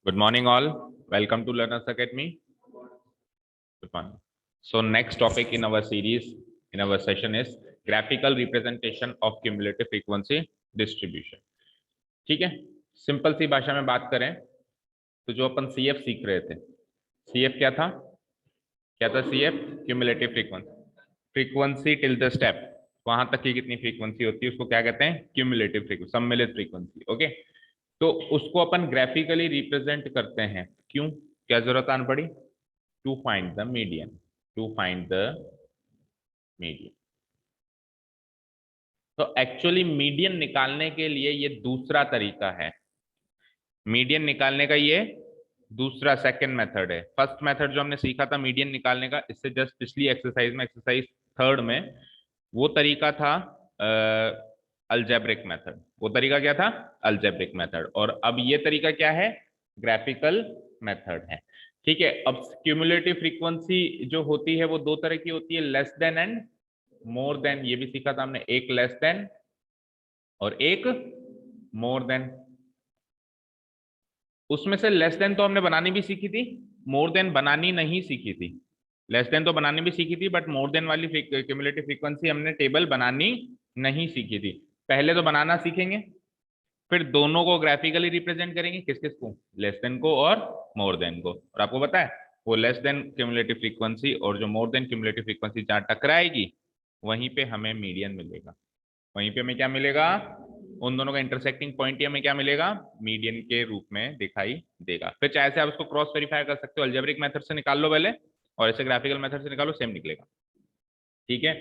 Good morning, all. Welcome to Learners Academy. Good morning. So, next topic in our series, in our session is graphical representation of cumulative frequency distribution. ठीक है, simple सी भाषा में बात करें तो जो अपन CF सीख रहे थे, CF क्या था? CF cumulative frequency till the step, वहां तक की कितनी फ्रीक्वेंसी होती है उसको क्या कहते हैं? क्यूमुलेटिव फ्रीक्वेंसी, सम्मिलित फ्रीक्वेंसी। ओके, तो उसको अपन ग्राफिकली रिप्रेजेंट करते हैं। क्यों, क्या जरूरत आन पड़ी? To find the median, to find the median. तो एक्चुअली मीडियन निकालने के लिए ये दूसरा तरीका है। मीडियन निकालने का ये दूसरा सेकंड मेथड है। फर्स्ट मेथड जो हमने सीखा था मीडियन निकालने का, इससे जस्ट पिछली एक्सरसाइज में, एक्सरसाइज 3 में, वो तरीका था अलजेब्रिक मेथड। वो तरीका क्या था? Algebraic method. और अब ये तरीका क्या है? ग्राफिकल मेथड है। ठीक है, अब क्यूमुलेटिव फ्रीक्वेंसी जो होती है वो दो तरह की होती है, less then and more then. ये भी सीखा था हमने, एक लेस देन और एक मोर देन। उसमें से लेस देन तो हमने बनानी भी सीखी थी, मोर देन बनानी नहीं सीखी थी। लेस देन तो बनानी भी सीखी थी, बट मोर देन वाली क्यूमुलेटिव फ्रीक्वेंसी हमने टेबल बनानी नहीं सीखी थी। पहले तो बनाना सीखेंगे, फिर दोनों को ग्राफिकली रिप्रेजेंट करेंगे। किस किस को? लेस देन को और मोर देन को। और आपको पता है वो लेस देन क्यूमुलेटिव फ्रीक्वेंसी और जो मोर देन क्यूमुलेटिव फ्रीक्वेंसी जहां टकराएगी वहीं पे हमें मीडियन मिलेगा। वहीं पे हमें क्या मिलेगा? उन दोनों का इंटरसेक्टिंग पॉइंट ही हमें क्या मिलेगा? मीडियन के रूप में दिखाई देगा। फिर चाहे से आप उसको क्रॉस वेरीफाई कर सकते हो, अलजेब्रिक मेथड से निकाल लो पहले और ऐसे ग्राफिकल मेथड से निकालो, सेम निकलेगा। ठीक है,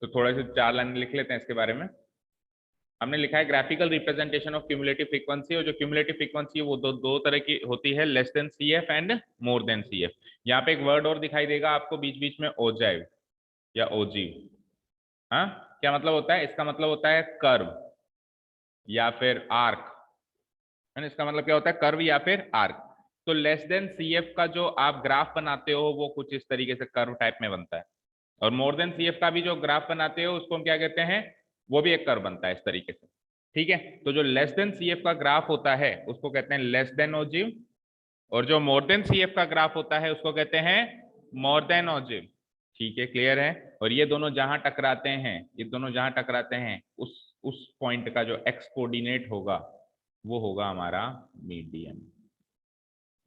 तो थोड़े से 4 लाइन लिख लेते हैं इसके बारे में। हमने लिखा है graphical representation of cumulative frequency. और जो क्यूमुलेटिव फ्रीक्वेंसी है वो दो तरह की होती है, less then CF and more then CF। यहाँ पे एक वर्ड और दिखाई देगा आपको बीच बीच में, ओजाइव या ओजीव। हाँ, क्या मतलब होता है इसका? मतलब होता है कर्व या फिर आर्क। है ना, इसका मतलब क्या होता है? कर्व या फिर आर्क। तो लेस देन CF का जो आप ग्राफ बनाते हो वो कुछ इस तरीके से कर्व टाइप में बनता है, और मोर देन CF का भी जो ग्राफ बनाते हो उसको हम क्या कहते हैं? वो भी एक कर्व बनता है इस तरीके से। ठीक है, तो जो लेस देन CF का ग्राफ होता है उसको कहते हैं लेस देन ओजिव, और जो मोर देन CF का ग्राफ होता है उसको कहते हैं मोर देन ओजिव। ठीक है, क्लियर है? और ये दोनों जहां टकराते हैं, ये दोनों जहां टकराते हैं उस पॉइंट का जो एक्स कोऑर्डिनेट होगा वो होगा हमारा मीडियन।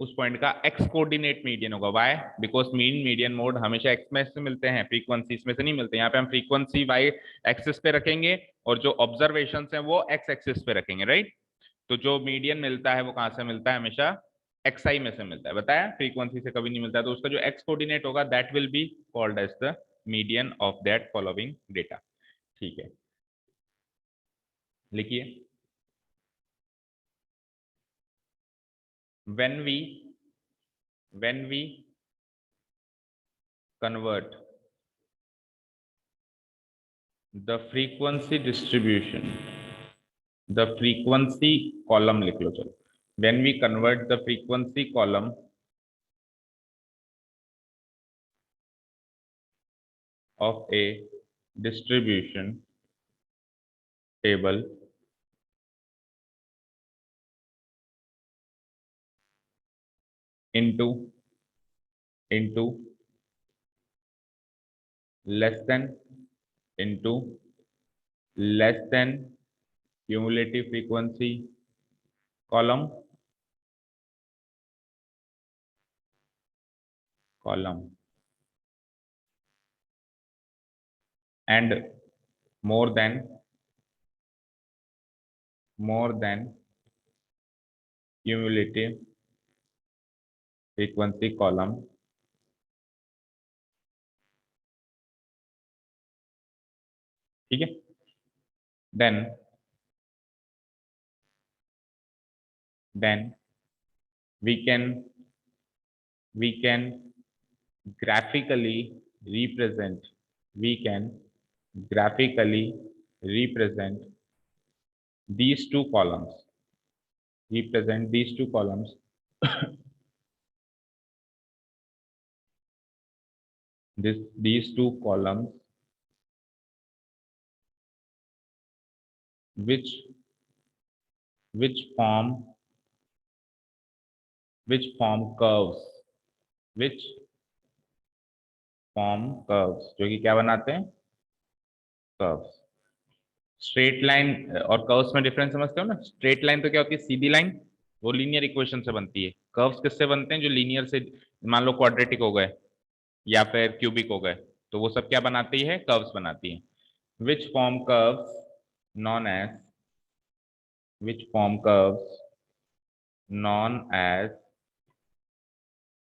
उस पॉइंट का एक्स कोऑर्डिनेट मीडियन होगा। Why? Because mean median mode हमेशा एक्स में से मिलते हैं, फ्रीक्वेंसी इसमें से नहीं मिलते। यहाँ पे हम फ्रीक्वेंसी वाई एक्सिस पे रखेंगे और जो ऑब्जर्वेशन है वो एक्स एक्सिस पे रखेंगे, राइट? तो जो मीडियन मिलता है वो कहाँ से मिलता है? हमेशा XI में से मिलता है। बताया, फ्रीक्वेंसी से कभी नहीं मिलता है। तो उसका जो एक्स कोऑर्डिनेट होगा that will be called as the median of that following data. ठीक है, लिखिए। when we when we convert the frequency distribution, the frequency column लिख लो चलो। when we convert the frequency column of a distribution table into less than into less than cumulative frequency column and more than cumulative frequency column, ठीक है? then we can graphically represent we can graphically represent these two columns, these two columns which form which form curves, which form curves, जो कि क्या बनाते हैं, curves. Straight line और curves में difference समझते हो ना? स्ट्रेट लाइन तो क्या होती है, सीधी लाइन, वो लीनियर इक्वेशन से बनती है। कर्व्स किससे बनते हैं, जो लीनियर से, मान लो क्वाड्रेटिक हो गए या फिर क्यूबिक हो गए, तो वो सब क्या बनाती है, कर्व्स बनाती है। Which form curves known as, which form curves known as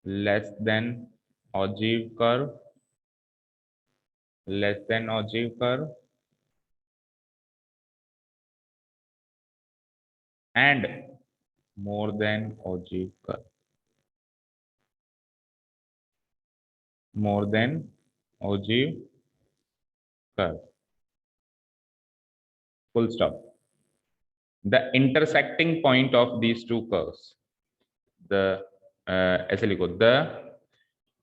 less than ogive curve, less than ogive curve and more than ogive curve, more than ogive curve, full stop. The intersecting point of these two curves, the ऐसे लिखो, the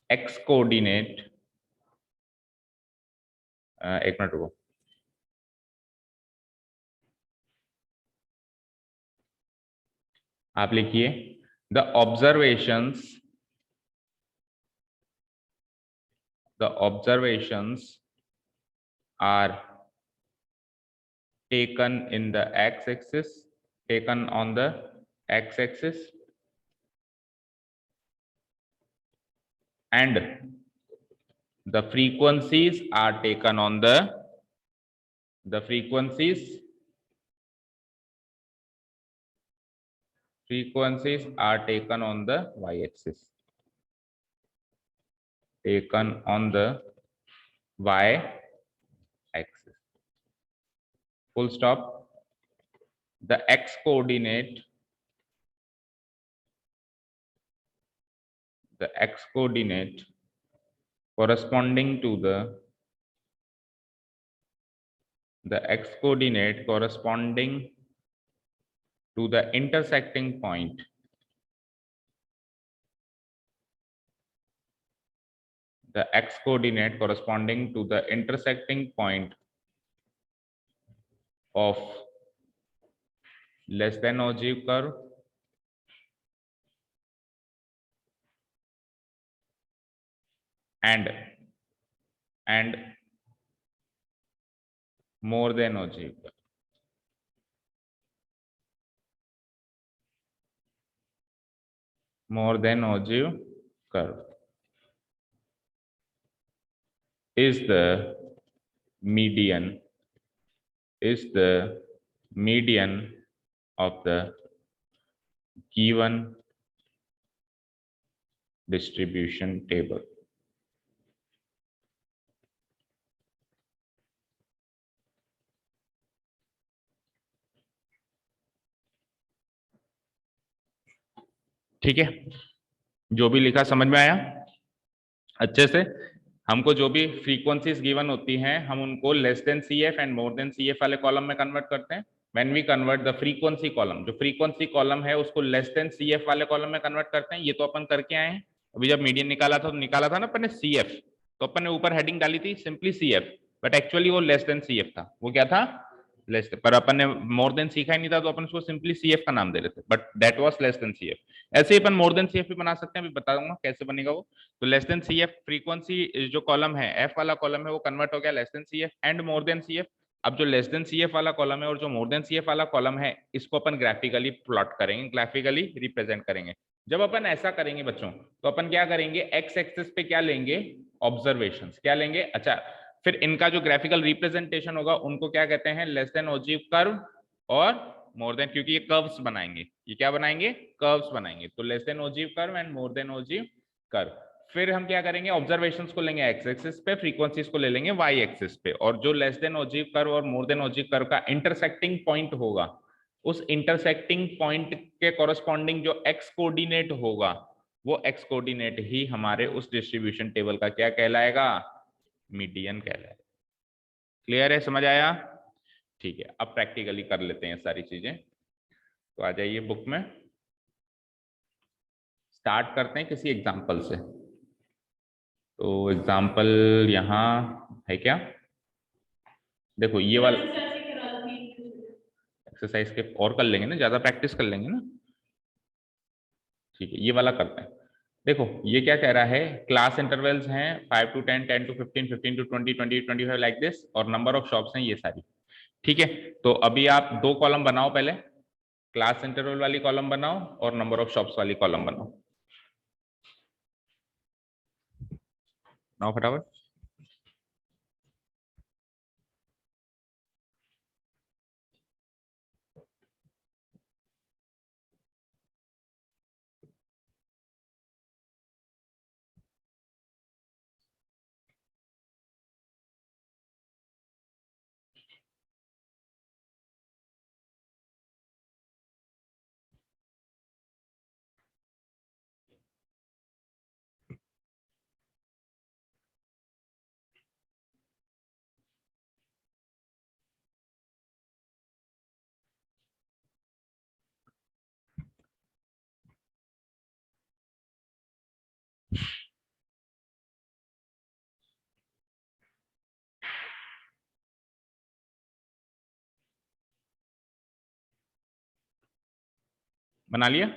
x coordinate, एक minute रुको, आप लिखिए the observations, the observations are taken in the x-axis, taken on the x-axis, and the frequencies are taken on the frequencies are taken on the y-axis, taken on the y-axis, full stop. The x coordinate, the x coordinate corresponding to the x coordinate corresponding to the intersecting point, the x coordinate corresponding to the intersecting point of less than ogive curve and more than ogive curve. More than ogive curve is the median, is the median of the given distribution table. ठीक है, जो भी लिखा समझ में आया अच्छे से? हमको जो भी फ्रीक्वेंसीज गिवन होती हैं, हम उनको less than C F and more than C F वाले कॉलम में कन्वर्ट करते हैं। When we convert the frequency column, जो फ्रीक्वेंसी कॉलम है उसको लेस देन सी एफ वाले कॉलम में कन्वर्ट करते हैं। ये तो अपन करके आए हैं। अभी जब मीडियन निकाला था तो निकाला था ना अपन ने सी एफ, तो अपन ने ऊपर हेडिंग डाली थी simply C F, but actually वो लेस देन सी एफ था। वो क्या था, लेस, पर अपन ने मोर देन सीखा ही नहीं था तो अपन उसको सिंपली सी एफ का नाम दे रहे थे, but that was less than C F. ऐसे ही अपन मोर देन सी एफ भी बना सकते हैं, अभी बताऊंगा कैसे बनेगा वो। तो less than C F frequency जो कॉलम है, एफ वाला कॉलम है, वो कन्वर्ट हो गया less than C F and more than C F. अब जो लेस देन सी एफ वाला कॉलम है और जो मोर देन सी एफ वाला कॉलम है, इसको अपन ग्राफिकली प्लॉट करेंगे, ग्राफिकली रिप्रेजेंट करेंगे। जब अपन ऐसा करेंगे बच्चों, तो अपन क्या करेंगे, एक्स एक्सिस पे क्या लेंगे, ऑब्जर्वेशंस क्या लेंगे। अच्छा, फिर इनका जो ग्राफिकल रिप्रेजेंटेशन होगा उनको क्या कहते हैं, लेस देन ओजीव कर्व और मोर देन, क्योंकि ये कर्व्स बनाएंगे, ये क्या बनाएंगे, कर्व्स बनाएंगे। तो less than ogive curve and more than ogive curve. फिर हम क्या करेंगे, ऑब्जर्वेशंस को लेंगे एक्स एक्सिस पे, फ्रीक्वेंसीज को ले लेंगे वाई एक्सिस पे, और जो लेस देन ओजीव कर्व और मोर देन ओजीव कर्व का इंटरसेक्टिंग पॉइंट होगा, उस इंटरसेक्टिंग पॉइंट के कॉरस्पॉन्डिंग जो एक्स कोऑर्डिनेट होगा, वो एक्स कोऑर्डिनेट ही हमारे उस डिस्ट्रीब्यूशन टेबल का क्या कहलाएगा, मीडियन कहलाएगा। क्लियर है, समझ आया? ठीक है, अब प्रैक्टिकली कर लेते हैं सारी चीजें। तो आ जाइए बुक में, स्टार्ट करते हैं किसी एग्जाम्पल से। तो एग्जाम्पल यहाँ है क्या, देखो ये वाला एक्सरसाइज के और कर लेंगे ना, ज्यादा प्रैक्टिस कर लेंगे ना। ठीक है, ये वाला करते हैं। देखो ये क्या कह रहा है, क्लास इंटरवल्स हैं 5 to 10, 10 to 15, 15 to 20, 20 to 25 like this, और नंबर ऑफ शॉप्स हैं ये सारी। ठीक है, तो अभी आप दो कॉलम बनाओ, पहले क्लास इंटरवल वाली कॉलम बनाओ और नंबर ऑफ शॉप्स वाली कॉलम बनाओ फटाफट। बना लिया?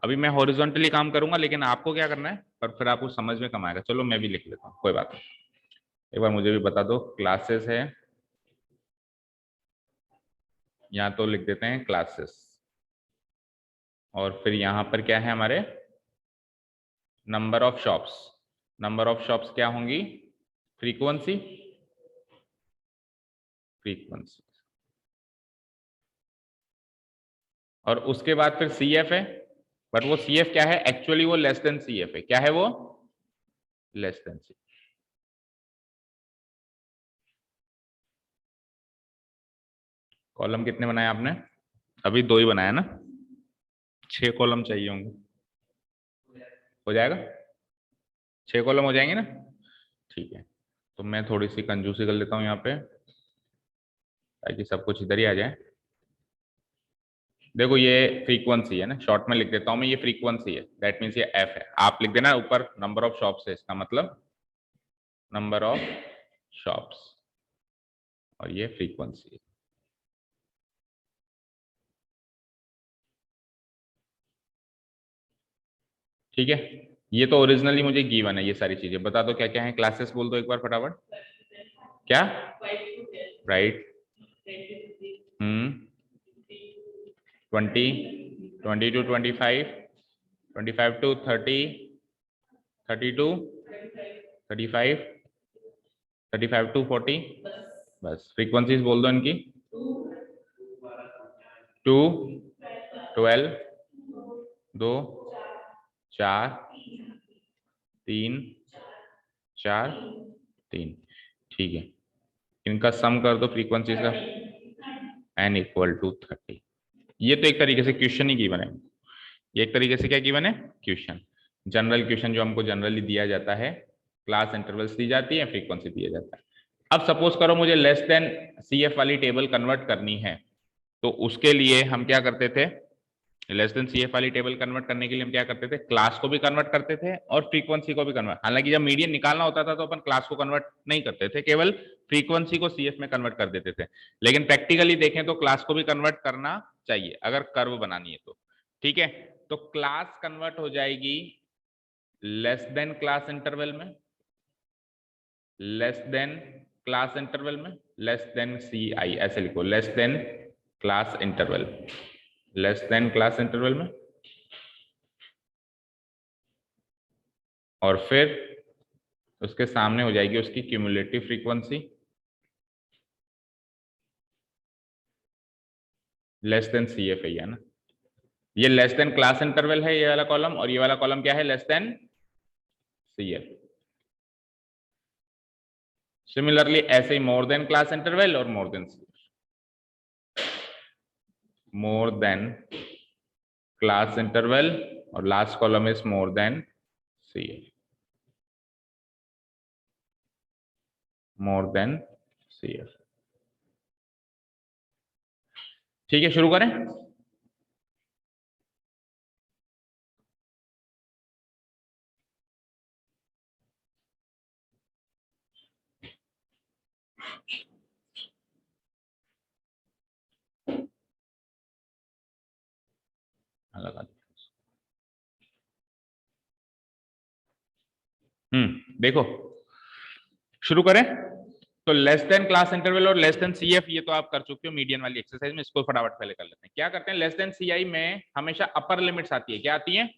अभी मैं हॉरिजॉन्टली काम करूंगा, लेकिन आपको क्या करना है, पर फिर आपको समझ में कम आएगा। चलो मैं भी लिख लेता हूँ, कोई बात नहीं। एक बार मुझे भी बता दो, क्लासेस है, यहाँ तो लिख देते हैं क्लासेस, और फिर यहाँ पर क्या है हमारे, number of shops. Number of shops क्या होंगी, फ्रीक्वेंसी, फ्रीक्वेंसी। और उसके बाद फिर सी एफ है, बट वो सी एफ क्या है, एक्चुअली वो लेस देन सी एफ है। क्या है वो, लेस देन सी। कॉलम कितने बनाए आपने, अभी दो ही बनाया ना, 6 कॉलम चाहिए होंगे। हो जाएगा, 6 कॉलम हो जाएंगे ना? ठीक है, तो मैं थोड़ी सी कंजूसी कर लेता हूँ यहाँ पे, ताकि सब कुछ इधर ही आ जाए। देखो ये फ्रीक्वेंसी है ना, शॉर्ट में लिख देता हूँ मैं, ये फ्रीक्वेंसी है, दैट मीन्स ये एफ है। आप लिख देना ऊपर नंबर ऑफ शॉप्स है, इसका मतलब नंबर ऑफ शॉप्स, और ये फ्रीक्वेंसी है। ठीक है, ये तो ओरिजिनली मुझे गिवन है, ये सारी चीजें बता दो क्या क्या है। क्लासेस बोल दो एक बार फटाफट। क्या, right, hmm, 20, 20 to 25, 25 to 30, 30 to 35, 35 to 40, बस फ्रीक्वेंसीज बोल दो इनकी। 2, 12, 2, 4, 3, 4, 3। ठीक है, इनका सम कर दो फ्रीक्वेंसीज का, n इक्वल टू 30। ये तो एक तरीके से क्वेश्चन ही गिवन है, ये एक तरीके से क्या गिवन है, क्वेश्चन, जनरल क्वेश्चन जो हमको जनरली दिया जाता है। क्लास इंटरवल्स दी जाती है, फ्रीक्वेंसी दिया जाता है। अब सपोज करो मुझे लेस देन सी एफ वाली टेबल कन्वर्ट करनी है, तो उसके लिए हम क्या करते थे, लेस देन सी एफ वाली टेबल कन्वर्ट करने के लिए हम क्या करते थे, क्लास को भी कन्वर्ट करते थे और फ्रीक्वेंसी को भी कन्वर्ट। हालांकि जब मीडियन निकालना होता था तो अपन क्लास को कन्वर्ट नहीं करते थे, केवल फ्रीक्वेंसी को सी एफ में कन्वर्ट कर देते थे। लेकिन प्रैक्टिकली देखें तो क्लास को भी कन्वर्ट करना चाहिए अगर कर्व बनानी है तो। ठीक है, तो क्लास कन्वर्ट हो जाएगी लेस देन क्लास इंटरवल में, लेस देन क्लास इंटरवल में, लेस देन सी आई, ऐसे लिखो, less than class interval, less than class interval में। और फिर उसके सामने हो जाएगी उसकी cumulative frequency, less than C F है ना, ये लेस देन क्लास इंटरवल है ये वाला कॉलम, और ये वाला कॉलम क्या है, less than C F. Similarly ऐसे ही मोर देन क्लास इंटरवल और more than C F, more than class interval, और last column is more than C F, more than C F. ठीक है, शुरू करें। लगा देखो शुरू करें। तो लेस देन क्लास इंटरवल और लेस देन सीएफ ये तो आप कर चुके हो मीडियन वाली एक्सरसाइज में, इसको फटाफट पहले कर लेते हैं। क्या करते हैं, लेस देन सीआई में हमेशा अपर लिमिट्स आती है। क्या आती है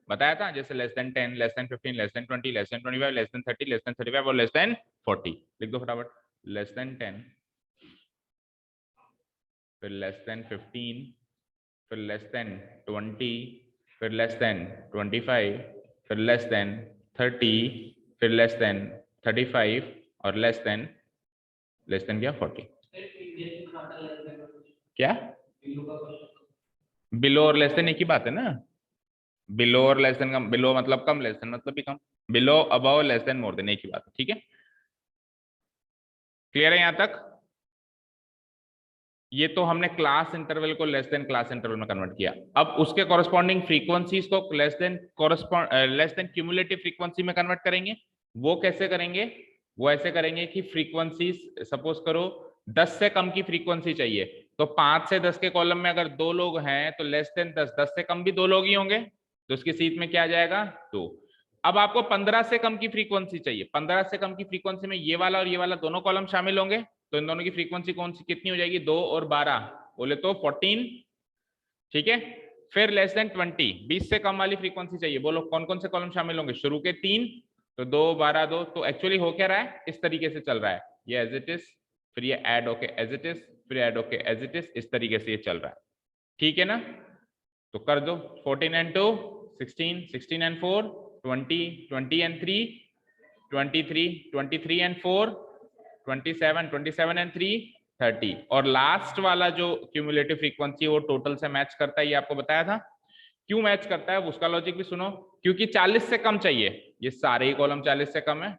बताया था, जैसे less than 10, less than 15, less than 20, less than 25, less than 30, less than 35 और लेस देन 40। लिख दो फटाफट, लेस देन 10, फिर लेस देन 15, फिर लेस देन 20, फिर लेस देन 25, फिर लेस देन 30, फिर लेस देन 35 और लेस देन क्या 40। क्या बिलो और लेस देन एक ही बात है ना। बिलो और लेस देन कम, बिलो मतलब कम, लेस देन मतलब भी कम। Below, above, less than, more than, एक ही बात है। ठीक है, क्लियर है यहां तक। ये तो हमने क्लास इंटरवल को लेस देन क्लास इंटरवल में कन्वर्ट किया। अब उसके कॉरेस्पॉन्डिंग फ्रीक्वेंसीज को लेस देन क्यूमुलेटिव फ्रीक्वेंसी में कन्वर्ट करेंगे। वो कैसे करेंगे, वो ऐसे करेंगे कि फ्रीक्वेंसीज सपोज करो 10 से कम की फ्रीक्वेंसी चाहिए, तो 5 से 10 के कॉलम में अगर 2 लोग हैं तो लेस देन 10, 10 से कम भी 2 लोग ही होंगे, तो उसकी सीट में क्या आ जाएगा 2। अब आपको 15 से कम की फ्रीक्वेंसी चाहिए, 15 से कम की फ्रीक्वेंसी में ये वाला और ये वाला दोनों कॉलम शामिल होंगे, तो इन दोनों की फ्रीक्वेंसी कौन सी कितनी हो जाएगी, 2 और 12 बोले तो 14। ठीक है, फिर लेस देन 20, 20 से कम वाली फ्रीक्वेंसी चाहिए, बोलो कौन कौन से कॉलम शामिल होंगे, शुरू के 3, तो 2 12 2। तो एक्चुअली हो क्या रहा है, इस तरीके से चल रहा है, ये एज इट इज, फिर ये ऐड होके एज इट इज, फिर ऐड होके एज इट इज, इस तरीके से ये चल रहा है। ठीक है ना, तो कर दो 14 and 2 16, 16 and 4 20, 20 and 3 23, 23 and 4 27, 27 and 3 30। और लास्ट वाला जो क्यूमुलेटिव फ्रीक्वेंसी वो टोटल से मैच करता है, ये आपको बताया था। क्यों मैच करता है उसका लॉजिक भी सुनो, क्योंकि 40 से कम चाहिए, ये सारे ही कॉलम 40 से कम है।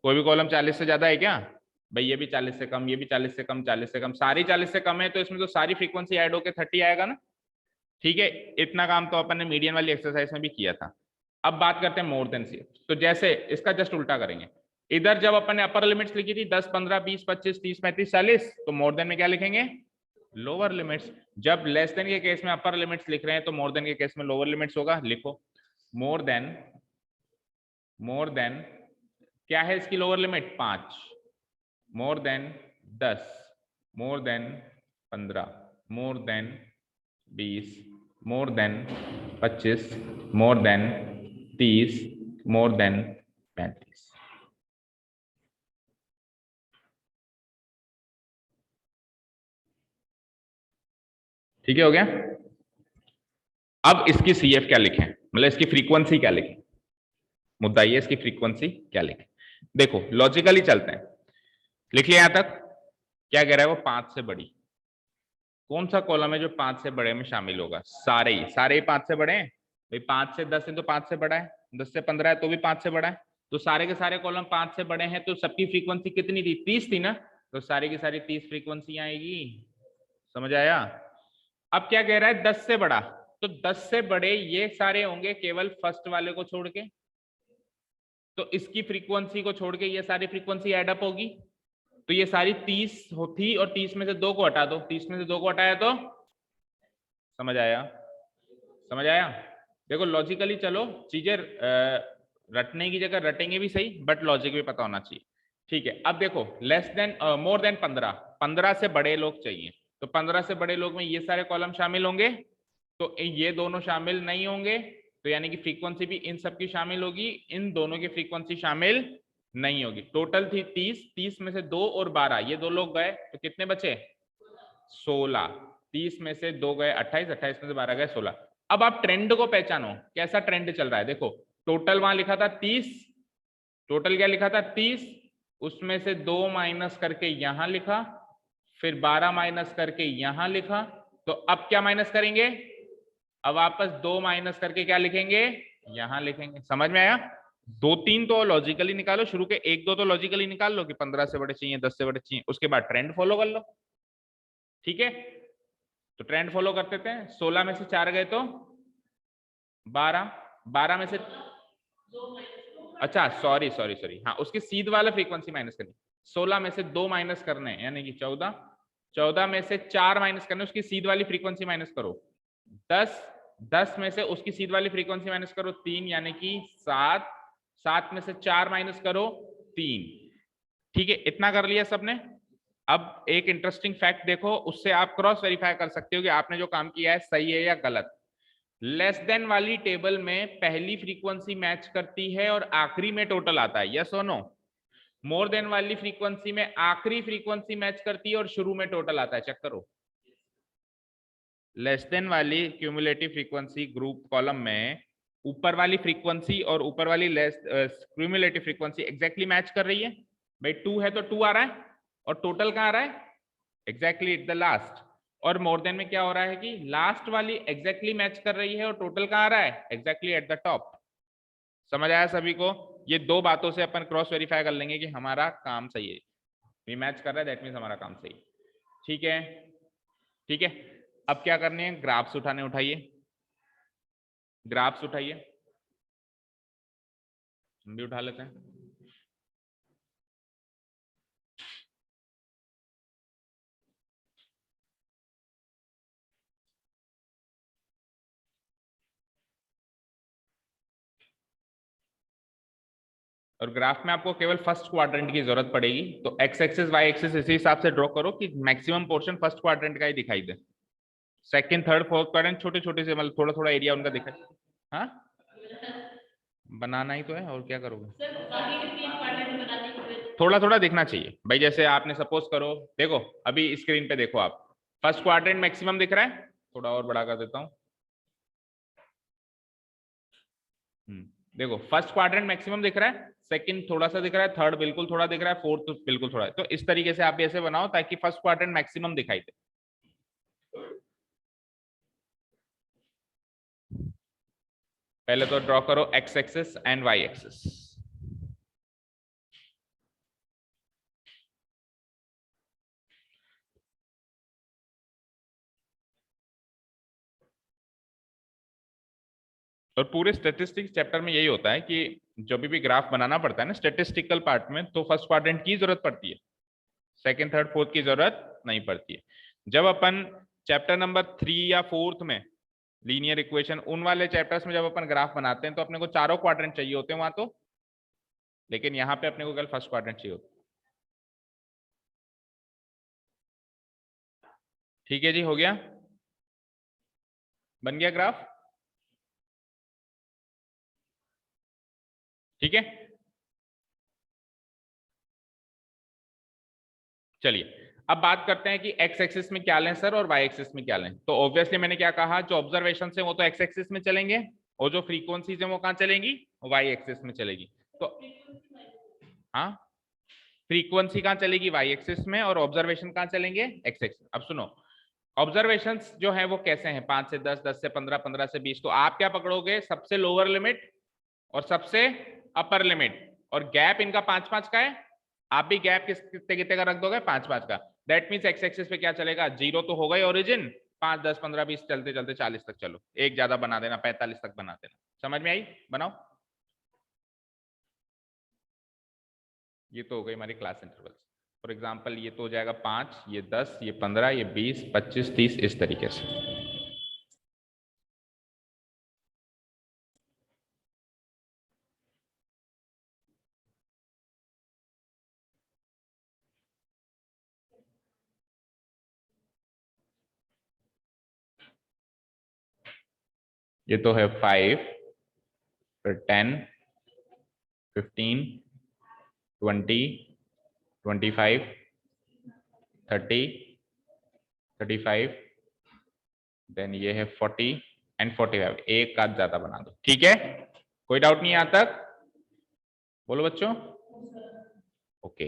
कोई भी कॉलम 40 से ज्यादा है क्या भाई, ये भी 40 से कम, ये भी 40 से कम, 40 से कम, सारी 40 से कम है, तो इसमें तो सारी फ्रीक्वेंसी ऐड होके 30 आएगा ना। ठीक है, इतना काम तो अपन ने मीडियन वाली एक्सरसाइज में भी किया था। अब बात करते हैं मोर देन सी। तो जैसे इसका जस्ट उल्टा करेंगे, इधर जब अपन ने अपर लिमिट्स लिखी थी 10 15 20 25 30 35 40, तो मोर देन में क्या लिखेंगे, लोअर लिमिट्स। जब लेस देन के केस में अपर लिमिट्स लिख रहे हैं तो मोर देन के केस में लोअर लिमिट्स होगा। लिखो मोर देन क्या है इसकी lower limit 5, more than 10, more than 15, more than 20, more than 25, more than 30, more than 35। ठीक है, हो गया। अब इसकी सीएफ क्या लिखें, मतलब इसकी फ्रीक्वेंसी क्या लिखें, मुद्दा ये इसकी फ्रीक्वेंसी क्या लिखें। देखो लॉजिकली चलते हैं, लिख लिया यहां तक। क्या कह रहा है वो, 5 से बड़ी। कौन सा कॉलम है जो 5 से बड़े में शामिल होगा, सारे ही 5 से बड़े हैं भाई। 5 से 10 है तो 5 से बड़ा है, 10 से 15 है तो भी 5 से बड़ा है, तो सारे के सारे कॉलम 5 से बड़े हैं, तो सबकी फ्रीक्वेंसी कितनी थी, 30 थी ना, तो सारी की सारी 30 फ्रीक्वेंसी आएगी। समझ आया। अब क्या कह रहा है 10 से बड़ा, तो 10 से बड़े ये सारे होंगे केवल फर्स्ट वाले को छोड़ के, तो इसकी फ्रीक्वेंसी को छोड़ के ये सारी फ्रीक्वेंसी एड अप होगी, तो ये सारी 30 थी और 30 में से 2 को हटा दो, 30 में से 2 को हटाया तो समझ आया। समझ आया। देखो लॉजिकली चलो, चीजें रटने की जगह रटेंगे भी सही, बट लॉजिक भी पता होना चाहिए। ठीक है, अब देखो लेस देन मोर देन 15, 15 से बड़े लोग चाहिए, तो 15 से बड़े लोग में ये सारे कॉलम शामिल होंगे, तो ये दोनों शामिल नहीं होंगे, तो यानी कि फ्रीक्वेंसी भी इन सब की शामिल होगी, इन दोनों की फ्रीक्वेंसी शामिल नहीं होगी। टोटल थी 30, 30 में से 2 और 12, ये 2 लोग गए तो कितने बचे 16, 30 में से 2 गए 28, 28 में से 12 गए 16। अब आप ट्रेंड को पहचानो, कैसा ट्रेंड चल रहा है। देखो टोटल वहां लिखा था 30, टोटल क्या लिखा था 30, उसमें से 2 माइनस करके यहां लिखा, फिर 12 माइनस करके यहां लिखा, तो अब क्या माइनस करेंगे, अब वापस 2 माइनस करके क्या लिखेंगे, यहां लिखेंगे। समझ में आया। 2 3 तो लॉजिकली निकालो, शुरू के 1 2 तो लॉजिकली निकाल लो कि 15 से बड़े चाहिए, 10 से बड़े चाहिए, उसके बाद ट्रेंड फॉलो कर लो। ठीक है, तो ट्रेंड फॉलो करते थे। 16 में से 4 गए तो 12, 12 में से, अच्छा सॉरी सॉरी सॉरी, हाँ उसकी सीध वाला फ्रीक्वेंसी माइनस करनी। 16 में से 2 माइनस करने यानी कि 14, 14 में से 4 माइनस करने, उसकी सीध वाली फ्रीक्वेंसी माइनस करो। 10, 10 में से उसकी सीध वाली फ्रीक्वेंसी माइनस करो 3 यानी कि 7, 7 में से 4 माइनस करो 3। ठीक है, इतना कर लिया सबने। अब एक इंटरेस्टिंग फैक्ट देखो, उससे आप क्रॉस वेरीफाई कर सकते हो कि आपने जो काम किया है सही है या गलत। लेस देन वाली टेबल में पहली फ्रीक्वेंसी मैच करती है और आखिरी में टोटल आता है, यस और नो? मोर देन वाली फ्रीक्वेंसी में आखिरी फ्रीक्वेंसी मैच करती है और शुरू में टोटल आता है, चेक करो। लेस देन वाली क्यूमुलेटिव फ्रीक्वेंसी ग्रुप कॉलम में ऊपर वाली फ्रीक्वेंसी और ऊपर वाली less cumulative frequency exactly match कर रही है। भाई 2 है तो 2 आ रहा है, और टोटल कहाँ आ रहा है? Exactly at the last. और मोर देन में क्या हो रहा है कि लास्ट वाली एग्जैक्टली मैच कर रही है और टोटल कहाँ आ रहा है? Exactly at the top. समझ आया सभी को? ये दो बातों से अपन क्रॉस वेरीफाई कर लेंगे कि हमारा काम सही है। ये मैच कर रहा है, दैट मीन्स हमारा काम सही। ठीक है, ठीक है। अब क्या करने हैं? ग्राफ्स उठाने, उठाइए ग्राफ्स उठाइए, हम भी उठा लेते हैं। और ग्राफ में आपको केवल फर्स्ट क्वाड्रेंट की जरूरत पड़ेगी, तो एक्स एक्सिस वाई एक्सिस इसी हिसाब से ड्रॉ करो कि मैक्सिमम पोर्शन फर्स्ट क्वाड्रेंट का ही दिखाई दे। सेकंड थर्ड फोर्थ क्वाड्रेंट छोटे छोटे से, मतलब थोड़ा थोड़ा एरिया उनका दिखाई। हाँ, बनाना ही तो है, और क्या करोगे? थोड़ा थोड़ा दिखना चाहिए भाई। जैसे आपने सपोज करो, देखो अभी स्क्रीन पे देखो आप, फर्स्ट क्वाड्रेंट मैक्सिमम दिख रहा है, थोड़ा और बड़ा कर देता हूँ। देखो फर्स्ट क्वाड्रेंट मैक्सिमम दिख रहा है, सेकंड थोड़ा सा दिख रहा है, थर्ड बिल्कुल थोड़ा दिख रहा है, फोर्थ बिल्कुल थोड़ा है। तो इस तरीके से आप ऐसे बनाओ ताकि फर्स्ट क्वाड्रेंट मैक्सिमम दिखाई दे। पहले तो ड्रॉ करो X axis and Y axis. और पूरे स्टेटिस्टिक्स चैप्टर में यही होता है कि जब भी ग्राफ बनाना पड़ता है ना स्टेटिस्टिकल पार्ट में, तो फर्स्ट क्वाड्रेंट की जरूरत पड़ती है, सेकंड थर्ड फोर्थ की जरूरत नहीं पड़ती है। जब अपन चैप्टर नंबर 3 या 4 में लीनियर इक्वेशन उन वाले चैप्टर्स में जब अपन ग्राफ बनाते हैं तो अपने को चारों क्वाड्रेंट चाहिए होते हैं वहां तो, लेकिन यहाँ पे अपने को कल फर्स्ट क्वाड्रेंट चाहिए होता है। ठीक है जी, हो गया, बन गया ग्राफ। ठीक है, चलिए अब बात करते हैं कि एक्स एक्सिस में क्या लें सर और वाई एक्सिस में क्या लें। तो ऑब्वियसली मैंने क्या कहा, जो ऑब्जर्वेशन है वो तो एक्स एक्सिस में चलेंगे, और जो फ्रीक्वेंसीज है वो कहाँ चलेंगी? वाई एक्सिस में चलेगी। तो हाँ, फ्रीक्वेंसी कहाँ चलेगी? वाई एक्सिस में, और ऑब्जर्वेशन कहाँ चलेंगे? X axis. अब सुनो, ऑब्जर्वेशंस जो है वो कैसे हैं? 5 से 10, 10 से 15, 15 से 20। तो आप क्या पकड़ोगे? सबसे लोअर लिमिट और सबसे अपर लिमिट, और गैप इनका 5-5 का है। आप भी गैप कितने कितने का रख दोगे? 5-5 का। दैट मीन्स एक्स एक्सिस पे क्या चलेगा? 0 तो हो गई ओरिजिन, 5, 10, 15, 20 चलते चलते 40 तक चलो, एक ज्यादा बना देना, 45 तक बना देना। समझ में आई? बनाओ। ये तो हो गई हमारी क्लास इंटरवल्स। फॉर एग्जाम्पल ये तो हो जाएगा 5, ये 10, ये 15, ये 20, 25, 30, इस तरीके से। ये तो है 5, फिर 10, 15, 20, 25, 30, 35, देन ये है 40 एंड 45। एक का ज्यादा बना दो, ठीक है? कोई डाउट नहीं यहाँ तक? बोलो बच्चों। ओके,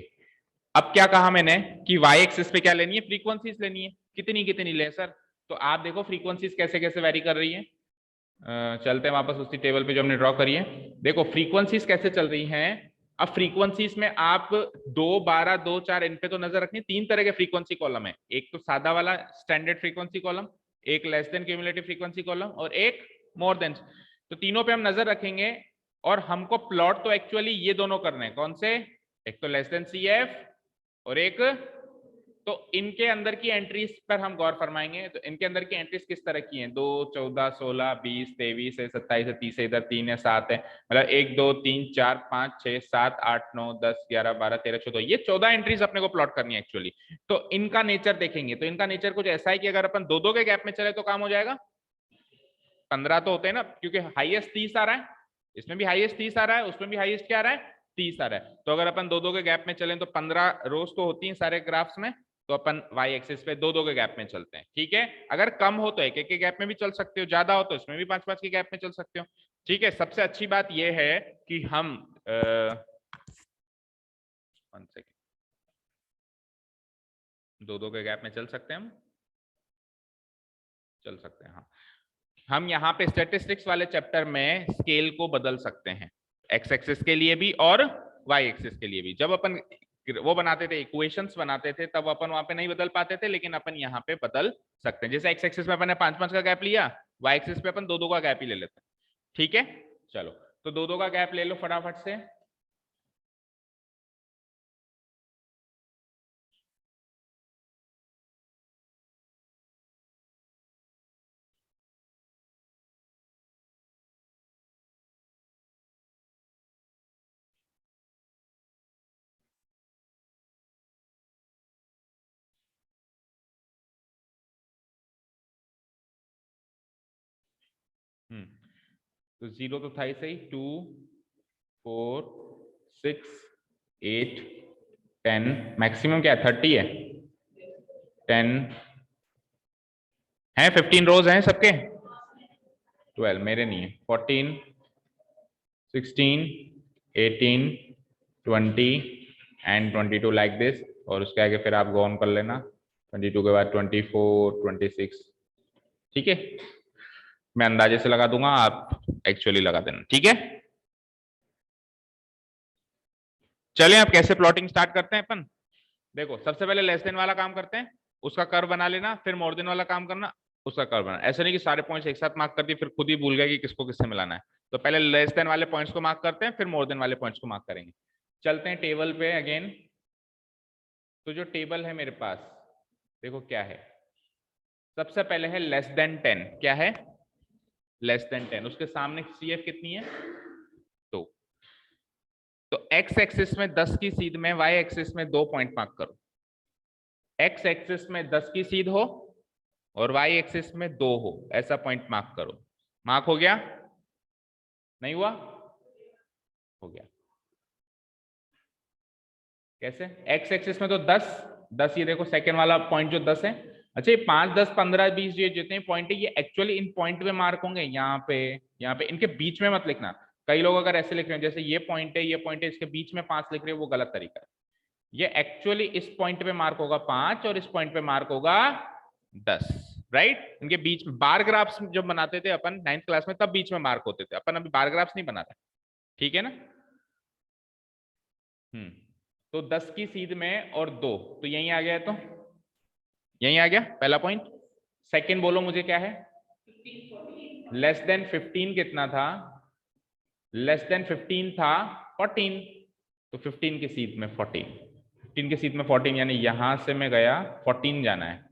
अब क्या कहा मैंने कि वाई एक्सिस पे क्या लेनी है? फ्रीक्वेंसीज लेनी है। कितनी कितनी ले सर? तो आप देखो फ्रीक्वेंसीज कैसे कैसे वेरी कर रही है। चलते हैं वापस उसी टेबल पे जो हमने ड्रॉ करी है। देखो फ्रीक्वेंसीज कैसे चल रही हैं। अब फ्रीक्वेंसीज में आप 2, 12, 2, 4 इन पे तो नजर रखनी। 3 तरह के फ्रीक्वेंसी कॉलम है, एक तो सादा वाला स्टैंडर्ड फ्रीक्वेंसी कॉलम, एक less than cumulative frequency column, और एक मोर देन। तो तीनों पे हम नजर रखेंगे, और हमको प्लॉट तो एक्चुअली ये दोनों करने हैं। कौन से? एक तो लेस देन CF और एक, तो इनके अंदर की एंट्रीज पर हम गौर फरमाएंगे। तो इनके अंदर की एंट्रीज किस तरह की हैं? 2, 14, 16, 20, 23 है, 27 है, 30 है, इधर 3 है, 7 है, मतलब 1, 2, 3, 4, 5, 6, 7, 8, 9, 10, 11, 12, 13, 14, ये 14 एंट्रीज अपने को प्लॉट करनी है एक्चुअली। तो इनका नेचर देखेंगे, तो इनका नेचर कुछ ऐसा है कि अगर अपन दो दो के गैप में चले तो काम हो जाएगा। 15 तो होते हैं ना, क्योंकि हाईएस्ट 30 आ रहा है, इसमें भी हाईएस्ट 30 आ रहा है, उसमें भी हाईएस्ट क्या आ रहा है? 30 आ रहा है। तो अगर अपन दो दो के गैप में चलें तो 15 रोज तो होती हैं सारे ग्राफ्स में, तो अपन वाई एक्सिस पे दो दो के गैप में चलते हैं। ठीक है, अगर कम हो तो एक एक के गैप में भी चल सकते हो, ज्यादा हो तो इसमें भी 5-5 के गैप में चल सकते हो। ठीक है, सबसे अच्छी बात यह है कि हम 1 सेकेंड, दो दो के गैप में चल सकते हैं, हम चल सकते हैं। हाँ, हम यहाँ पे स्टैटिस्टिक्स वाले चैप्टर में स्केल को बदल सकते हैं, एक्स एक्सिस के लिए भी और वाई एक्सिस के लिए भी। जब अपन वो बनाते थे, इक्वेशंस बनाते थे, तब अपन वहां पे नहीं बदल पाते थे, लेकिन अपन यहाँ पे बदल सकते हैं। जैसे एक्स एक्सिस में अपन ने 5-5 का गैप लिया, वाई एक्सिस पे अपन 2-2 का गैप ही ले लेते हैं। ठीक है, चलो तो 2-2 का गैप ले लो फटाफट से। तो 0 तो था ही सही, 2, 4, 6, 8, 10, मैक्सिमम क्या है? 30 है, 10 है, 15 रोज हैं सबके, 12 मेरे नहीं है, 14, 16, 18, 20 एंड 22 लाइक दिस। और उसके आगे फिर आप गो ऑन कर लेना, 22 के बाद 24, 26। ठीक है, मैं अंदाजे से लगा दूंगा, आप एक्चुअली लगा देना। ठीक है, चलें अब कैसे प्लॉटिंग स्टार्ट करते हैं अपन। देखो, सबसे पहले लेस देन वाला काम करते हैं, उसका कर्व बना लेना, फिर मोर देन वाला काम करना, उसका कर्व बना। ऐसा नहीं कि सारे पॉइंट्स एक साथ मार्क कर दिए फिर खुद ही भूल गए कि किसको किससे मिलाना है। तो पहले लेस देन वाले पॉइंट्स को मार्क करते हैं, फिर मोर देन वाले पॉइंट्स को मार्क करेंगे। चलते हैं टेबल पे अगेन। तो जो टेबल है मेरे पास, देखो क्या है, सबसे पहले है लेस देन 10। क्या है? Less then 10। उसके सामने CF कितनी है? 2। तो एक्स एक्सिस में 10 की सीध में, वाई एक्सिस में 2 पॉइंट मार्क करो। एक्स एक्सिस में 10 की सीध हो और वाई एक्सिस में 2 हो, ऐसा पॉइंट मार्क करो। मार्क हो गया? नहीं हुआ? हो गया। कैसे? एक्स एक्सिस में तो 10, ये देखो सेकेंड वाला पॉइंट जो 10 है। अच्छा, ये 5, 10, 15, 20 ये जितने पॉइंट है, ये एक्चुअली इन पॉइंट पे मार्क होंगे, यहाँ पे इनके बीच में मत लिखना। कई लोग अगर ऐसे लिख रहे हैं, जैसे ये पॉइंट है, ये पॉइंट है, इसके बीच में 5 लिख रहे हैं, वो गलत तरीका है। ये एक्चुअली इस पॉइंट पे मार्क होगा 5 और इस पॉइंट पे मार्क होगा 10। राइट? इनके बीच में बार ग्राफ्स जब बनाते थे अपन 9th क्लास में, तब बीच में मार्क होते थे। अपन अभी बार ग्राफ्स नहीं बना रहे। ठीक है ना? तो 10 की सीध में और 2, तो यही आ गया है। तो यही आ गया पहला पॉइंट। सेकंड बोलो मुझे क्या है? लेस देन 15 कितना था? लेस देन 15 था 14। तो 15 की सीध में 14, 15 की सीध में 14, यानी यहां से मैं गया 14 जाना है।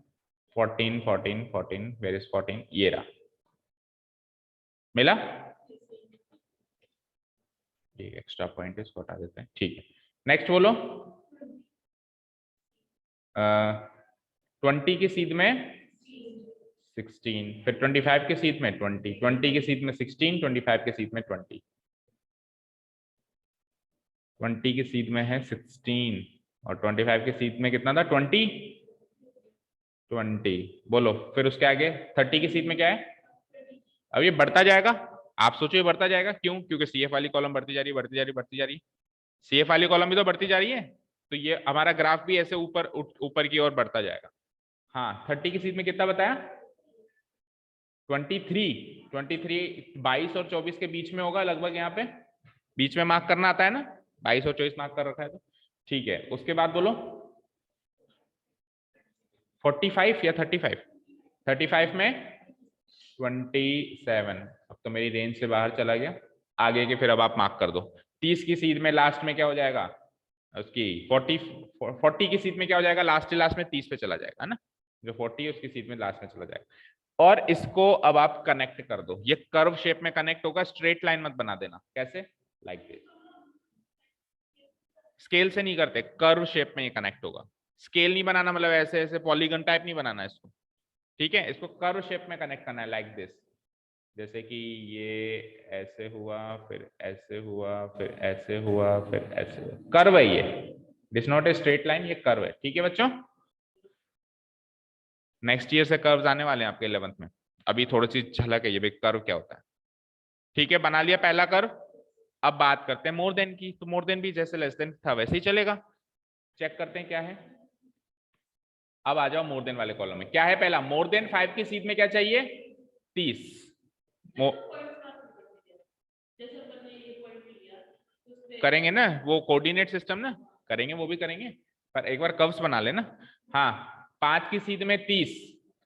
14, 14, 14, वेयर इज 14? ये रहा, मिला? ठीक, एक्स्ट्रा पॉइंट इसको हटा देते हैं। ठीक है, नेक्स्ट बोलो। 20 की सीध में 16, फिर 25 के सीध में 20, 20 के सीध में 16, 25 के सीध में 20, 20 की सीध में है 16 और 25 के सीध में कितना था? 20, 20। बोलो फिर उसके आगे 30 की सीध में क्या है? अब ये बढ़ता जाएगा, आप सोचो ये बढ़ता जाएगा क्यों? क्योंकि CF वाली कॉलम बढ़ती जा रही है, बढ़ती जा रही है, बढ़ती जा रही है। CF वाली कॉलम भी तो बढ़ती जा रही है, तो ये हमारा ग्राफ भी ऐसे ऊपर ऊपर की ओर बढ़ता जाएगा। हाँ, 30 की सीध में कितना बताया? 23, 22 और 24 के बीच में होगा लगभग, यहाँ पे बीच में मार्क करना आता है ना, 22 और 24 मार्क कर रखा है तो ठीक है। उसके बाद बोलो 45 या 35? 35 में 27। अब तो मेरी रेंज से बाहर चला गया, आगे के फिर अब आप मार्क कर दो। 30 की सीध में लास्ट में क्या हो जाएगा? उसकी 40 की सीट में क्या हो जाएगा, लास्ट में 30 पे चला जाएगा, है ना, जो 40 है उसकी सीट में लास्ट में चला जाएगा। और इसको अब आप कनेक्ट कर दो, ये कर्व शेप में कनेक्ट होगा, स्ट्रेट लाइन मत बना देना। कैसे, लाइक दिस, स्केल से नहीं करते, कर्व शेप में ये कनेक्ट होगा। स्केल नहीं बनाना, मतलब ऐसे ऐसे पॉलीगन टाइप नहीं बनाना इसको, ठीक है, इसको कर्व शेप में कनेक्ट करना है, लाइक दिस। जैसे कि ये ऐसे हुआ, फिर ऐसे हुआ, फिर ऐसे हुआ, फिर ऐसे हुआ, कर्व है ये, this not a straight line, ये कर्व है। ठीक है बच्चों, नेक्स्ट ईयर से कर्व्स आने वाले हैं आपके 11th में, अभी थोड़ी सी झलक है ये भी कर्व क्या होता है। ठीक है, बना लिया पहला कर्व। अब बात करते हैं मोर देन की, तो मोर देन भी जैसे लेस देन था वैसे ही चलेगा। चेक करते हैं क्या है। अब आ जाओ मोर देन वाले कॉलम में, क्या है पहला, मोर देन 5 की सीट में क्या चाहिए, 30। करेंगे ना वो कोऑर्डिनेट सिस्टम ना, करेंगे वो भी करेंगे, पर एक बार कर्व्स बना लेना। हाँ, 5 की सीध में 30,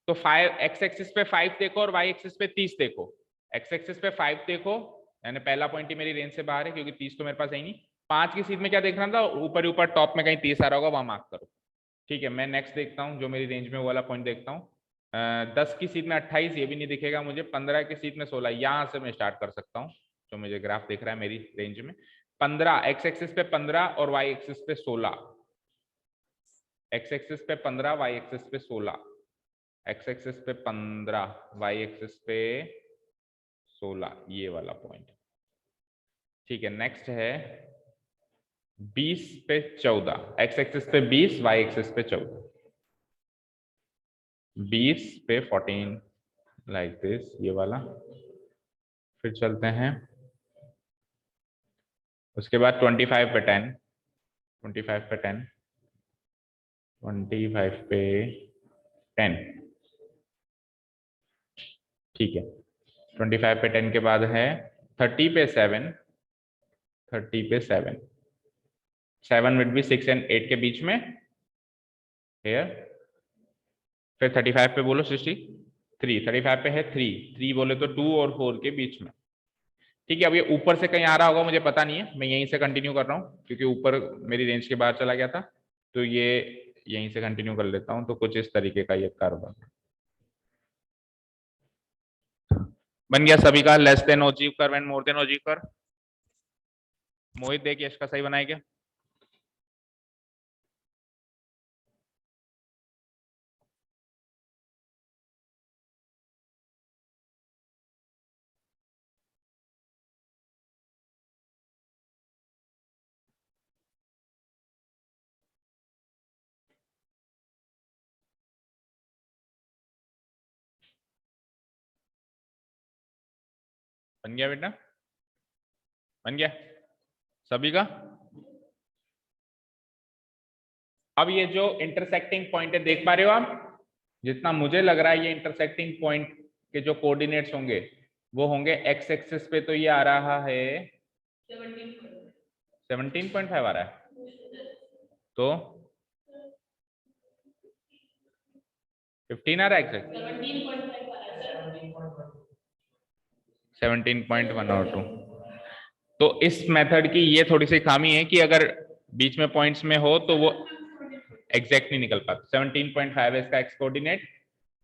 तो 5 एक्स एक्सिस पे 5 देखो और वाई एक्सिस पे 30 देखो। एक्स एक्सिस पे 5 देखो, यानी पहला पॉइंट ही मेरी रेंज से बाहर है क्योंकि 30 तो मेरे पास है ही नहीं। 5 की सीध में क्या देखना था, ऊपर ऊपर टॉप में कहीं 30 आ रहा होगा, वहां मार्क करो। ठीक है, मैं नेक्स्ट देखता हूँ जो मेरी रेंज में वो वाला पॉइंट देखता हूँ। 10 की सीध में 28, ये भी नहीं दिखेगा मुझे। 15 की सीध में 16, यहाँ से मैं स्टार्ट कर सकता हूँ, जो मुझे ग्राफ दिख रहा है मेरी रेंज में। 15 एक्स एक्सिस पे 15 और वाई एक्सिस पे 16, एक्स एक्सिस पे 15 वाई एक्सिस पे 16, एक्स एक्सिस पे 15 वाई एक्सिस पे 16, ये वाला पॉइंट। ठीक है, नेक्स्ट है 20 पे 14, एक्स एक्सिस पे 20 वाई एक्सिस पे 14, 20 पे 14 लाइक दिस, ये वाला। फिर चलते हैं उसके बाद 25 पे 10, 25 पे 10, 25 पे 10। ठीक है, 25 पे 10 के बाद है 30 पे 7, 30 पे 7, 7 विड बी 6 एंड 8 के बीच में हेयर। फिर 35 पे बोलो 63, 35 पे है 3 बोले तो 2 और 4 के बीच में। ठीक है, अब ये ऊपर से कहीं आ रहा होगा मुझे पता नहीं है, मैं यहीं से कंटिन्यू कर रहा हूँ क्योंकि ऊपर मेरी रेंज के बाहर चला गया था, तो ये यहीं से कंटिन्यू कर लेता हूँ। तो कुछ इस तरीके का ये कर्व बन गया सभी का, less than ogive curve and more than ogive curve. Mohit देख यश का सही बनाया क्या, बन गया बेटा, बन गया सभी का। अब ये जो इंटरसेक्टिंग पॉइंट है देख पा रहे हो आप, जितना मुझे लग रहा है ये इंटरसेक्टिंग पॉइंट के जो कोऑर्डिनेट्स होंगे वो होंगे एक्स एक्सिस पे, तो ये आ रहा है 17.5 आ रहा है, तो 15 आ रहा है, 17.1 और 2। तो इस मेथड की ये थोड़ी सी खामी है कि अगर बीच में पॉइंट्स में हो तो वो एग्जैक्ट नहीं निकल पाता। 17.5 है इसका एक्स कोऑर्डिनेट,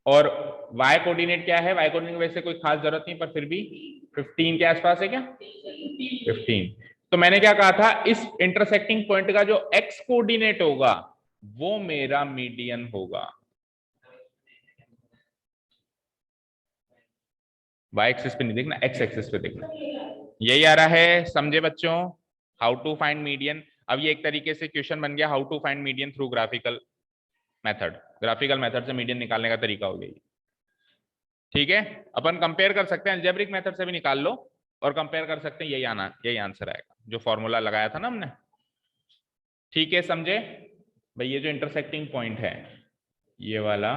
और वाई कोऑर्डिनेट क्या है, वाई कोऑर्डिनेट वैसे कोई खास जरूरत नहीं, पर फिर भी 15 के आसपास है क्या, 15। तो मैंने क्या कहा था, इस इंटरसेक्टिंग पॉइंट का जो एक्स कोऑर्डिनेट होगा वो मेरा मीडियन होगा। वाई एक्सिस पे नहीं देखना, एक्स एक्सिस पे देखना। यही आ रहा है, समझे बच्चों, हाउ टू फाइंड मीडियन। अब ये एक तरीके से क्वेश्चन बन गया, how to find median through graphical method, graphical method से मीडियन निकालने का तरीका हो गया। ठीक है, अपन कंपेयर कर सकते हैं, अलजेब्रिक मेथड से भी निकाल लो और कंपेयर कर सकते हैं, यही आंसर आएगा जो फॉर्मूला लगाया था ना हमने। ठीक है, समझे भाई, ये जो इंटरसेक्टिंग पॉइंट है ये वाला,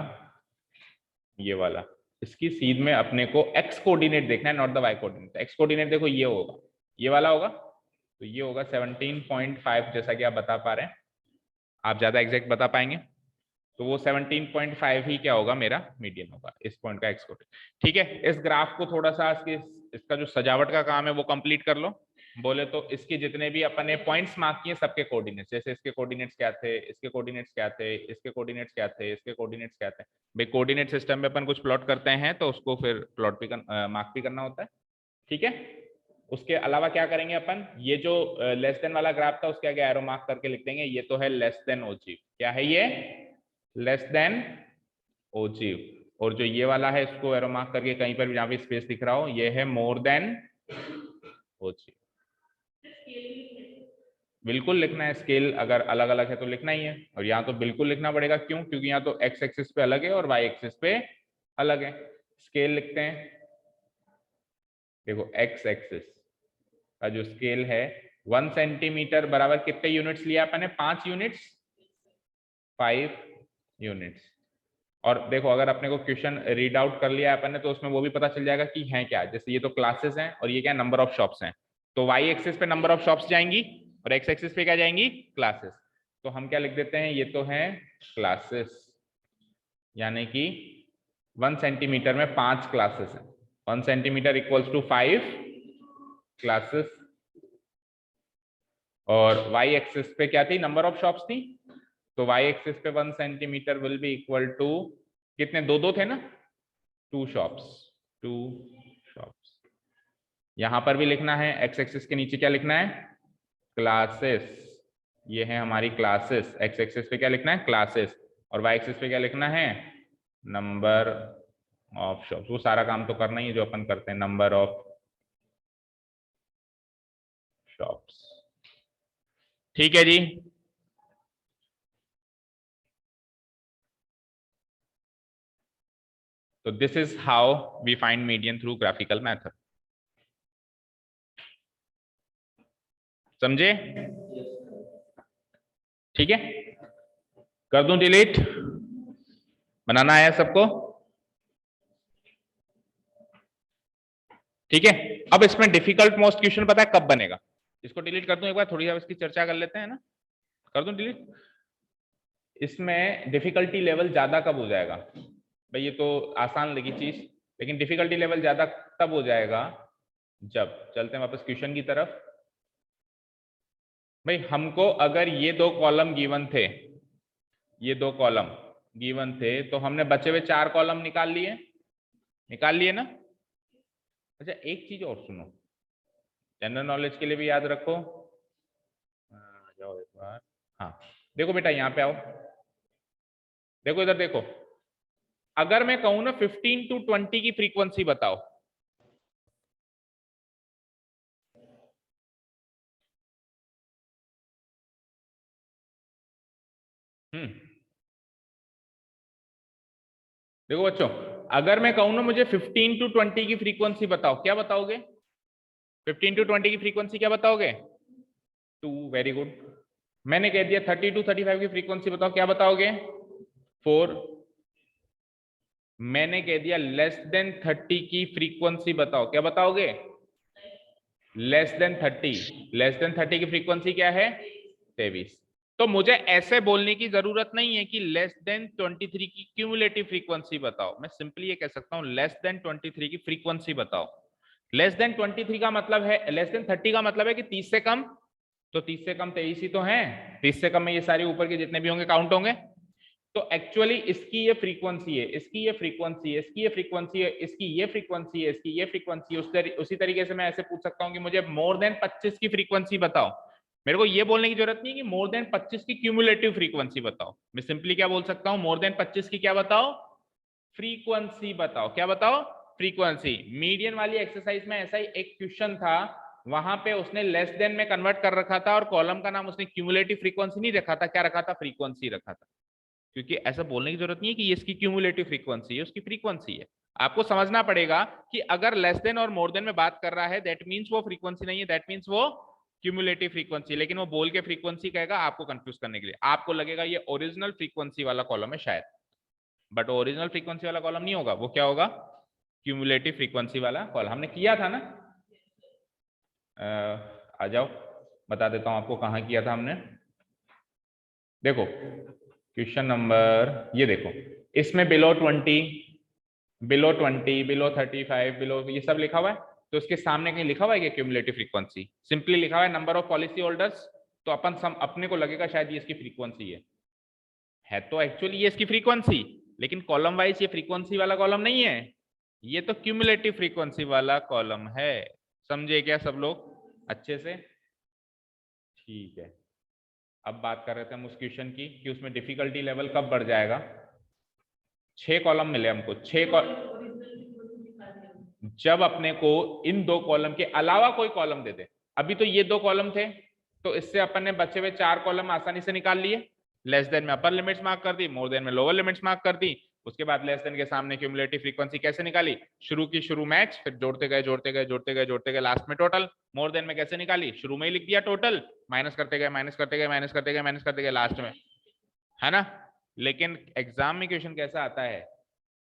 ये वाला, इसकी सीध में अपने को एक्स कोऑर्डिनेट देखना है, not the Y coordinate. X coordinate देखो ये होगा, ये वाला होगा, तो ये होगा 17.5, जैसा कि आप बता पा रहे हैं, आप ज्यादा एग्जैक्ट बता पाएंगे, तो वो 17.5 ही क्या होगा, मेरा मीडियन होगा इस पॉइंट का एक्स कोऑर्डिनेट। ठीक है, इस ग्राफ को थोड़ा सा इसका जो सजावट का काम है वो कंप्लीट कर लो। बोले तो इसके जितने भी अपन ने पॉइंट्स मार्क किए सबके कोऑर्डिनेट्स, जैसे इसके कोऑर्डिनेट्स क्या थे, इसके कोऑर्डिनेट्स क्या थे, इसके कोऑर्डिनेट्स क्या थे, इसके कोऑर्डिनेट्स क्या थे। भाई कोऑर्डिनेट सिस्टम में अपन कुछ प्लॉट करते हैं तो उसको फिर प्लॉट भी मार्क भी करना होता है, ठीक है। उसके अलावा क्या करेंगे अपन, ये जो लेस देन वाला ग्राफ था उसके आगे एरो मार्क करके लिख देंगे, ये तो है लेस देन ओजी। क्या है ये? लेस देन ओजी। और जो ये वाला है इसको एरो मार्क करके कहीं पर भी जहां भी स्पेस दिख रहा हो, ये है मोर देन ओजी। बिल्कुल लिखना है, स्केल अगर अलग अलग है तो लिखना ही है, और यहाँ तो बिल्कुल लिखना पड़ेगा। क्यों? क्योंकि यहाँ तो एक्स एक्सिस पे अलग है और वाई एक्सिस पे अलग है। स्केल लिखते हैं, देखो एक्स एक्सिस का जो स्केल है 1 सेंटीमीटर बराबर कितने यूनिट्स लिया अपन ने? 5 यूनिट्स, 5 यूनिट्स। और देखो अगर अपने को क्वेश्चन रीड आउट कर लिया अपन ने तो उसमें वो भी पता चल जाएगा कि है क्या। जैसे ये तो क्लासेस हैं और ये क्या नंबर ऑफ शॉप्स हैं, तो वाई एक्सिस पे नंबर ऑफ शॉप्स जाएंगी और एक्स एक्सिस पे क्या जाएंगी? क्लासेस। तो हम क्या लिख देते हैं, ये तो है क्लासेस, यानी कि 1 सेंटीमीटर में 5 क्लासेस हैं। 1 सेंटीमीटर इक्वल्स टू 5 क्लासेस। और वाई एक्सिस पे क्या थी? नंबर ऑफ शॉप्स थी। तो वाई एक्सिस पे 1 centimetre will be equal to कितने? दो थे ना, 2 शॉप्स, 2 शॉप्स। यहां पर भी लिखना है, एक्स एक्सिस के नीचे क्या लिखना है? क्लासेस। ये है हमारी क्लासेस। एक्स एक्सिस पे क्या लिखना है? क्लासेस। और वाई एक्सिस पे क्या लिखना है? Number of shops. वो सारा काम तो करना ही है जो अपन करते हैं, नंबर ऑफ शॉप्स। ठीक है जी। तो this is how we find median through graphical method. समझे? ठीक है, कर दूं डिलीट? बनाना आया सबको? ठीक है। अब इसमें डिफिकल्ट मोस्ट क्वेश्चन पता है कब बनेगा? इसको डिलीट कर दूं एक बार, थोड़ी सी इसकी चर्चा कर लेते हैं ना। कर दूं डिलीट? इसमें डिफिकल्टी लेवल ज्यादा कब हो जाएगा? भाई ये तो आसान लगी चीज, लेकिन डिफिकल्टी लेवल ज्यादा तब हो जाएगा जब, चलते हैं वापस क्वेश्चन की तरफ। भाई हमको अगर ये 2 कॉलम गिवन थे, ये 2 कॉलम गिवन थे, तो हमने बचे हुए 4 कॉलम निकाल लिए, निकाल लिए ना। अच्छा एक चीज और सुनो, जनरल नॉलेज के लिए भी याद रखो। आ जाओ एक बार। हाँ देखो बेटा यहाँ पे आओ, देखो इधर देखो। अगर मैं कहूं ना 15 to 20 की फ्रीक्वेंसी बताओ, देखो बच्चों, अगर मैं कहूं ना मुझे 15 to 20 की फ्रीक्वेंसी बताओ, क्या बताओगे? 15 to 20 की फ्रीक्वेंसी क्या बताओगे? 2। Very good. मैंने कह दिया 30 to 35 की फ्रीक्वेंसी बताओ, क्या बताओगे? 4। मैंने कह दिया लेस देन 30 की फ्रीक्वेंसी बताओ, क्या बताओगे? Less than 30। लेस देन 30 की फ्रीक्वेंसी क्या है? 23। तो मुझे ऐसे बोलने की जरूरत नहीं है कि लेस देन 23 की क्यूमुलेटिव फ्रीक्वेंसी बताओ, मैं सिंपली ये कह सकता हूं लेस देन 23 की फ्रीक्वेंसी बताओ। लेस देन 23 का मतलब है, लेस देन 30 का मतलब है कि 30 से कम, तो 30 से कम 23 ही तो है। 30 से कम में ये सारे ऊपर के जितने भी होंगे काउंट होंगे। तो एक्चुअली इसकी ये फ्रीक्वेंसी है, इसकी ये फ्रीक्वेंसी है, इसकी ये फ्रीक्वेंसी है, इसकी ये फ्रीक्वेंसी है, इसकी ये फ्रीक्वेंसी है। उसी तरीके से मैं ऐसे पूछ सकता हूं कि मुझे मोर देन 25 की फ्रीक्वेंसी बताओ। मेरे को ये बोलने की जरूरत नहीं है कि मोर देन 25 की क्यूमुलेटिव फ्रीक्वेंसी बताओ, मैं सिंपली क्या बोल सकता हूं? मोर देन 25 की क्या बताओ? फ्रीक्वेंसी बताओ। क्या बताओ? फ्रीक्वेंसी। मीडियन वाली एक्सरसाइज में ऐसा ही एक क्वेश्चन था, वहां पे उसने लेस देन में कन्वर्ट कर रखा था और कॉलम का नाम उसने क्यूमुलेटिव फ्रीक्वेंसी नहीं रखा था, क्या रखा था? फ्रीक्वेंसी रखा था। क्योंकि ऐसा बोलने की जरूरत नहीं है कि ये इसकी क्यूमुलेटिव फ्रीक्वेंसी है, उसकी फ्रीक्वेंसी है। आपको समझना पड़ेगा कि अगर लेस देन और मोर देन में बात कर रहा है दैट मींस वो फ्रीक्वेंसी नहीं है, दैट मींस वो क्यूमुलेटिव फ्रीक्वेंसी। लेकिन वो बोल के फ्रीक्वेंसी कहेगा आपको कंफ्यूज करने के लिए, आपको लगेगा ये ओरिजिनल फ्रीक्वेंसी वाला कॉलम है शायद, बट ओरिजिनल फ्रीक्वेंसी वाला कॉलम नहीं होगा, वो क्या होगा? क्यूमुलेटिव फ्रीक्वेंसी वाला कॉलम। हमने किया था ना, आ जाओ बता देता हूं आपको कहां किया था हमने। देखो क्वेश्चन नंबर, ये देखो इसमें बिलो 20, बिलो 20, बिलो 35, बिलो, ये सब लिखा हुआ है। तो इसके सामने कहीं लिखा हुआ है कि क्यूमुलेटिव फ्रीक्वेंसी, सिंपली लिखा हुआ है नंबर ऑफ पॉलिसी होल्डर्स, तो अपने को लगेगा शायद ये इसकी फ्रीक्वेंसी है तो एक्चुअली ये इसकी फ्रीक्वेंसी, लेकिन कॉलम वाइज ये फ्रीक्वेंसी वाला कॉलम नहीं है, ये तो क्यूमुलेटिव फ्रीक्वेंसी वाला कॉलम है। समझे क्या सब लोग अच्छे से? ठीक है, अब बात कर रहे थे हम उस क्वेश्चन की कि उसमें डिफिकल्टी लेवल कब बढ़ जाएगा। 6 कॉलम मिले हमको, जब अपने को इन 2 कॉलम के अलावा कोई कॉलम दे दे। अभी तो ये 2 कॉलम थे, तो इससे अपन ने बचे हुए 4 कॉलम आसानी से निकाल लिए। लेस देन में अपर लिमिट्स मार्क कर दी, मोर देन में लोअर लिमिट्स मार्क कर दी। उसके बाद लेस देन के सामने क्यूमुलेटिव फ्रीक्वेंसी कैसे निकाली, शुरू की शुरू मैच, फिर जोड़ते गए जोड़ते गए जोड़ते गए जोड़ते गए लास्ट में टोटल। मोर देन में कैसे निकाली, शुरू में ही लिख दिया टोटल, माइनस करते गए माइनस करते गए माइनस करते गए माइनस करते गए लास्ट में, है ना। लेकिन एग्जाम में क्वेश्चन कैसा आता है,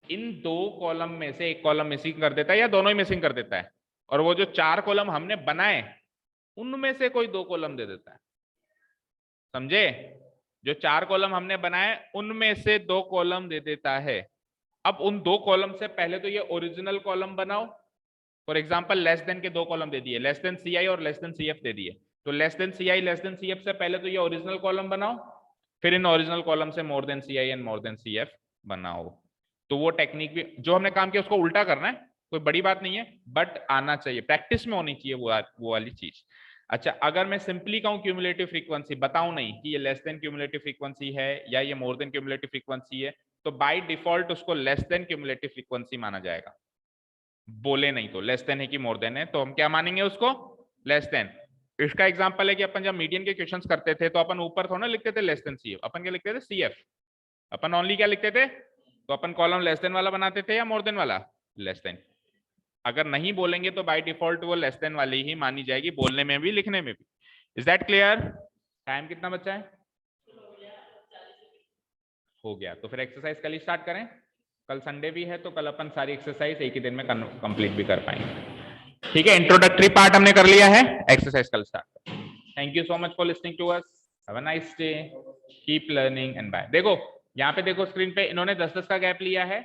इन 2 कॉलम में से एक कॉलम मिसिंग कर देता है या दोनों ही मिसिंग कर देता है, और वो जो 4 कॉलम हमने बनाए उनमें से कोई 2 कॉलम दे देता है। समझे? जो 4 कॉलम हमने बनाए उनमें से 2 कॉलम दे देता है। अब उन 2 कॉलम से पहले तो ये ओरिजिनल कॉलम बनाओ। फॉर एग्जांपल लेस देन के 2 कॉलम दे दिए, लेस देन सीआई और लेस देन सीएफ दे दिए, तो less then CI less than CF से पहले तो ये ओरिजिनल कॉलम बनाओ, फिर इन ओरिजिनल कॉलम से more than CI and more then CF बनाओ। तो वो टेक्निक भी जो हमने काम किया उसको उल्टा करना है, कोई बड़ी बात नहीं है, बट आना चाहिए, प्रैक्टिस में होनी चाहिए वो वाली चीज। अच्छा, अगर मैं सिंपली कहूं क्यूमुलेटिव फ्रीक्वेंसी, बताऊं नहीं कि ये लेस देन क्यूमुलेटिव फ्रीक्वेंसी है या ये मोर देन क्यूमुलेटिव फ्रीक्वेंसी है, तो बाय डिफॉल्ट उसको लेस देन क्यूमुलेटिव फ्रीक्वेंसी माना जाएगा। बोले नहीं तो लेस देन है कि मोर देन है, तो हम क्या मानेंगे उसको, लेस देन। इसका एग्जांपल है कि अपन जब मीडियन के क्वेश्चंस करते थे तो अपन ऊपर थोड़ा लिखते थे लेस देन सीएफ, अपन क्या लिखते थे, सीएफ। अपन ओनली क्या लिखते थे, तो अपन कॉलम लेस देन वाला बनाते थे या मोर देन वाला, लेस देन। अगर नहीं बोलेंगे तो बाय डिफॉल्ट वो लेस देन वाली ही मानी जाएगी, बोलने में भी लिखने में भी। Is that clear? टाइम कितना बचा है? हो गया, तो फिर एक्सरसाइज कल ही स्टार्ट करें। कल संडे भी है तो कल अपन सारी एक्सरसाइज एक ही दिन में कंप्लीट भी कर पाएंगे। ठीक है, इंट्रोडक्टरी पार्ट हमने कर लिया है, एक्सरसाइज कल start. Thank you so much for listening to us, have a nice day, keep learning and bye. देखो यहाँ पे देखो स्क्रीन पे इन्होंने 10-10 का गैप लिया है,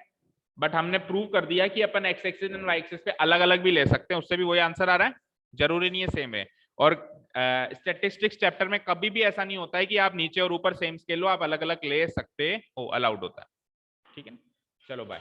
बट हमने प्रूव कर दिया कि अपन X axis and Y axis पे अलग अलग भी ले सकते हैं, उससे भी वही आंसर आ रहा है, जरूरी नहीं है सेम है। और स्टैटिस्टिक्स चैप्टर में कभी भी ऐसा नहीं होता है कि आप नीचे और ऊपर सेम स्केल लो, आप अलग अलग ले सकते हो, अलाउड होता है। ठीक है, चलो बाय।